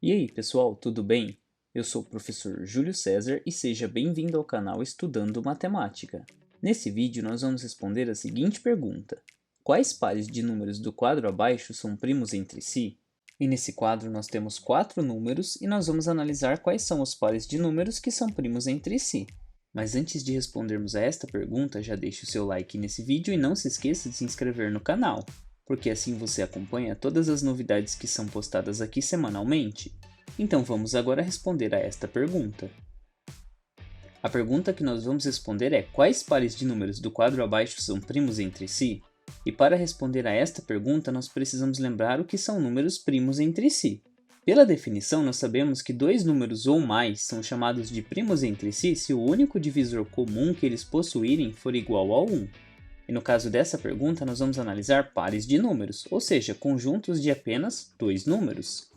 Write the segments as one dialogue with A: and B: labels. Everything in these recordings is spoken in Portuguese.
A: E aí, pessoal, tudo bem? Eu sou o professor Júlio César e seja bem-vindo ao canal Estudando Matemática. Nesse vídeo, nós vamos responder a seguinte pergunta: quais pares de números do quadro abaixo são primos entre si? E nesse quadro nós temos 4 números e nós vamos analisar quais são os pares de números que são primos entre si. Mas antes de respondermos a esta pergunta, já deixe o seu like nesse vídeo e não se esqueça de se inscrever no canal, porque assim você acompanha todas as novidades que são postadas aqui semanalmente. Então vamos agora responder a esta pergunta. A pergunta que nós vamos responder é: quais pares de números do quadro abaixo são primos entre si? E para responder a esta pergunta, nós precisamos lembrar o que são números primos entre si. Pela definição, nós sabemos que dois números ou mais são chamados de primos entre si se o único divisor comum que eles possuírem for igual a 1. E no caso dessa pergunta, nós vamos analisar pares de números, ou seja, conjuntos de apenas dois números.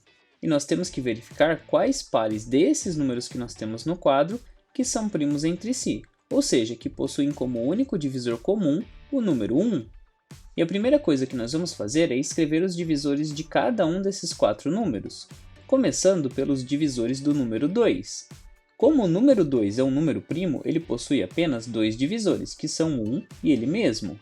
A: E nós temos que verificar quais pares desses números que nós temos no quadro que são primos entre si, ou seja, que possuem como único divisor comum o número 1. E a primeira coisa que nós vamos fazer é escrever os divisores de cada um desses 4 números, começando pelos divisores do número 2. Como o número 2 é um número primo, ele possui apenas dois divisores, que são 1 e ele mesmo.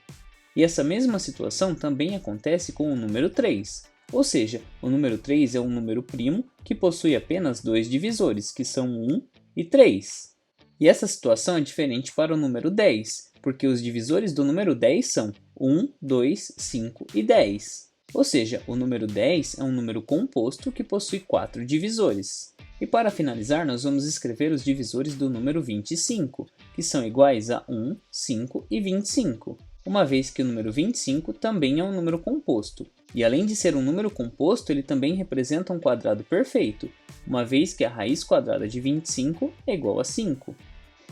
A: E essa mesma situação também acontece com o número 3, ou seja, o número 3 é um número primo que possui apenas dois divisores, que são 1 e 3. E essa situação é diferente para o número 10, porque os divisores do número 10 são 1, 2, 5 e 10. Ou seja, o número 10 é um número composto que possui 4 divisores. E para finalizar, nós vamos escrever os divisores do número 25, que são iguais a 1, 5 e 25, uma vez que o número 25 também é um número composto. E além de ser um número composto, ele também representa um quadrado perfeito, uma vez que a raiz quadrada de 25 é igual a 5.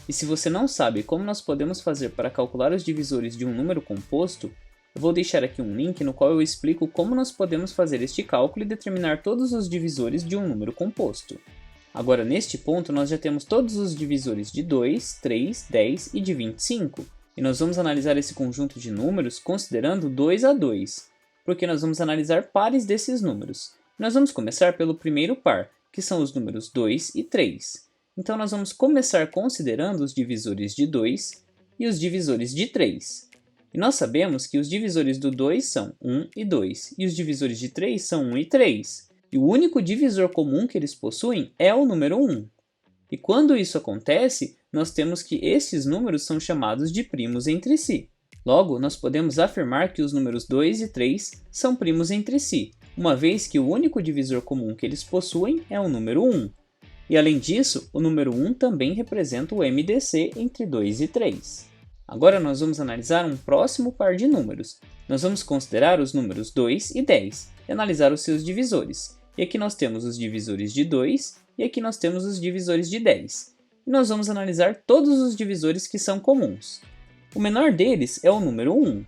A: E se você não sabe como nós podemos fazer para calcular os divisores de um número composto, eu vou deixar aqui um link no qual eu explico como nós podemos fazer este cálculo e determinar todos os divisores de um número composto. Agora, neste ponto, nós já temos todos os divisores de 2, 3, 10 e de 25. E nós vamos analisar esse conjunto de números considerando 2 a 2, porque nós vamos analisar pares desses números. Nós vamos começar pelo primeiro par, que são os números 2 e 3. Então, nós vamos começar considerando os divisores de 2 e os divisores de 3. E nós sabemos que os divisores do 2 são 1 e 2, e os divisores de 3 são 1 e 3. E o único divisor comum que eles possuem é o número 1. E quando isso acontece, nós temos que esses números são chamados de primos entre si. Logo, nós podemos afirmar que os números 2 e 3 são primos entre si, uma vez que o único divisor comum que eles possuem é o número 1. E além disso, o número 1 também representa o MDC entre 2 e 3. Agora nós vamos analisar um próximo par de números. Nós vamos considerar os números 2 e 10 e analisar os seus divisores. E aqui nós temos os divisores de 2 e aqui nós temos os divisores de 10. E nós vamos analisar todos os divisores que são comuns. O menor deles é o número 1,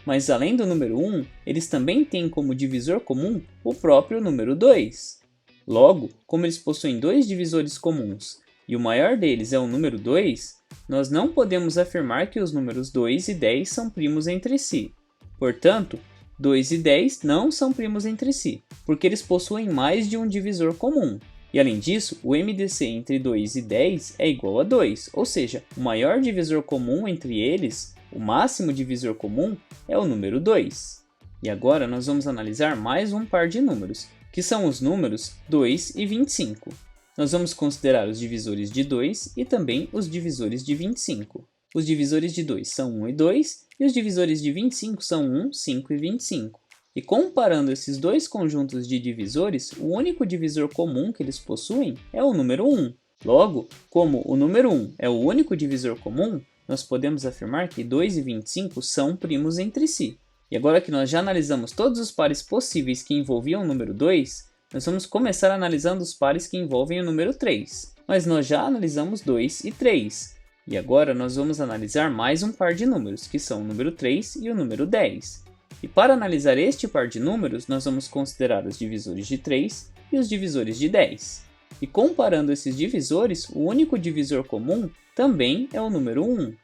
A: mas além do número 1, eles também têm como divisor comum o próprio número 2. Logo, como eles possuem dois divisores comuns e o maior deles é o número 2, nós não podemos afirmar que os números 2 e 10 são primos entre si. Portanto, 2 e 10 não são primos entre si, porque eles possuem mais de um divisor comum. E além disso, o MDC entre 2 e 10 é igual a 2, ou seja, o maior divisor comum entre eles, o máximo divisor comum, é o número 2. E agora nós vamos analisar mais um par de números, que são os números 2 e 25. Nós vamos considerar os divisores de 2 e também os divisores de 25. Os divisores de 2 são 1 e 2, e os divisores de 25 são 1, 5 e 25. E comparando esses dois conjuntos de divisores, o único divisor comum que eles possuem é o número 1. Logo, como o número 1 é o único divisor comum, nós podemos afirmar que 2 e 25 são primos entre si. E agora que nós já analisamos todos os pares possíveis que envolviam o número 2, nós vamos começar analisando os pares que envolvem o número 3. Mas nós já analisamos 2 e 3. E agora nós vamos analisar mais um par de números, que são o número 3 e o número 10. E para analisar este par de números, nós vamos considerar os divisores de 3 e os divisores de 10. E comparando esses divisores, o único divisor comum também é o número 1.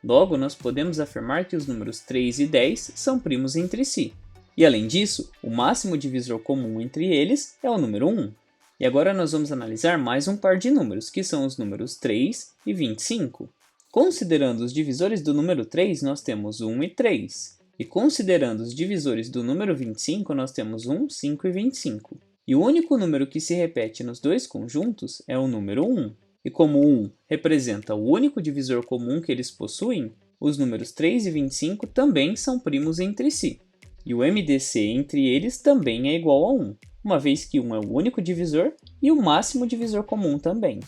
A: Logo, nós podemos afirmar que os números 3 e 10 são primos entre si. E além disso, o máximo divisor comum entre eles é o número 1. E agora nós vamos analisar mais um par de números, que são os números 3 e 25. Considerando os divisores do número 3, nós temos 1 e 3. E considerando os divisores do número 25, nós temos 1, 5 e 25. E o único número que se repete nos dois conjuntos é o número 1. E como 1 representa o único divisor comum que eles possuem, os números 3 e 25 também são primos entre si. E o MDC entre eles também é igual a 1, uma vez que 1 é o único divisor e o máximo divisor comum também.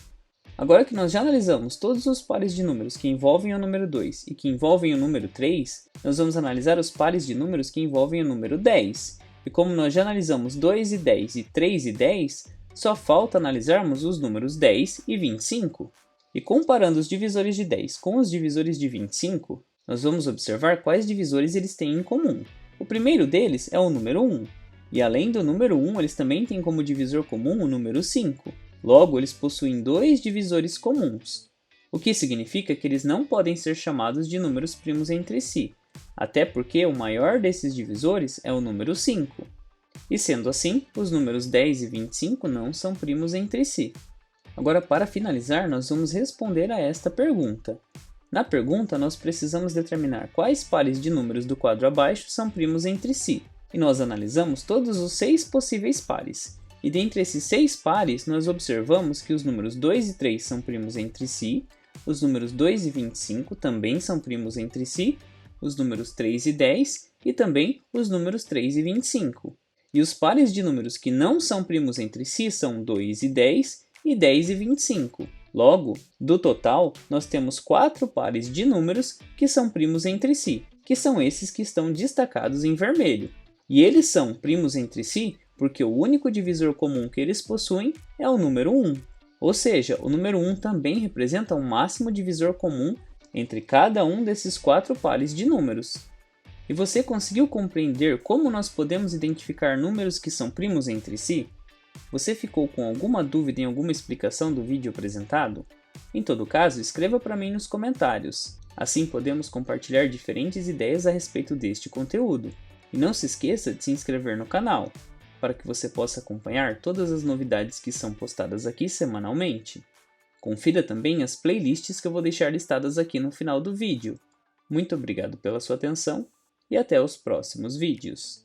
A: Agora que nós já analisamos todos os pares de números que envolvem o número 2 e que envolvem o número 3, nós vamos analisar os pares de números que envolvem o número 10. E como nós já analisamos 2 e 10 e 3 e 10, só falta analisarmos os números 10 e 25. E comparando os divisores de 10 com os divisores de 25, nós vamos observar quais divisores eles têm em comum. O primeiro deles é o número 1, e além do número 1, eles também têm como divisor comum o número 5. Logo, eles possuem dois divisores comuns, o que significa que eles não podem ser chamados de números primos entre si, até porque o maior desses divisores é o número 5. E sendo assim, os números 10 e 25 não são primos entre si. Agora, para finalizar, nós vamos responder a esta pergunta. Na pergunta, nós precisamos determinar quais pares de números do quadro abaixo são primos entre si, e nós analisamos todos os 6 possíveis pares. E dentre esses 6 pares, nós observamos que os números 2 e 3 são primos entre si, os números 2 e 25 também são primos entre si, os números 3 e 10 e também os números 3 e 25. E os pares de números que não são primos entre si são 2 e 10 e 10 e 25. Logo, do total, nós temos 4 pares de números que são primos entre si, que são esses que estão destacados em vermelho. E eles são primos entre si porque o único divisor comum que eles possuem é o número 1. Ou seja, o número 1 também representa um máximo divisor comum entre cada um desses 4 pares de números. E você conseguiu compreender como nós podemos identificar números que são primos entre si? Você ficou com alguma dúvida em alguma explicação do vídeo apresentado? Em todo caso, escreva para mim nos comentários. Assim podemos compartilhar diferentes ideias a respeito deste conteúdo. E não se esqueça de se inscrever no canal, para que você possa acompanhar todas as novidades que são postadas aqui semanalmente. Confira também as playlists que eu vou deixar listadas aqui no final do vídeo. Muito obrigado pela sua atenção e até os próximos vídeos.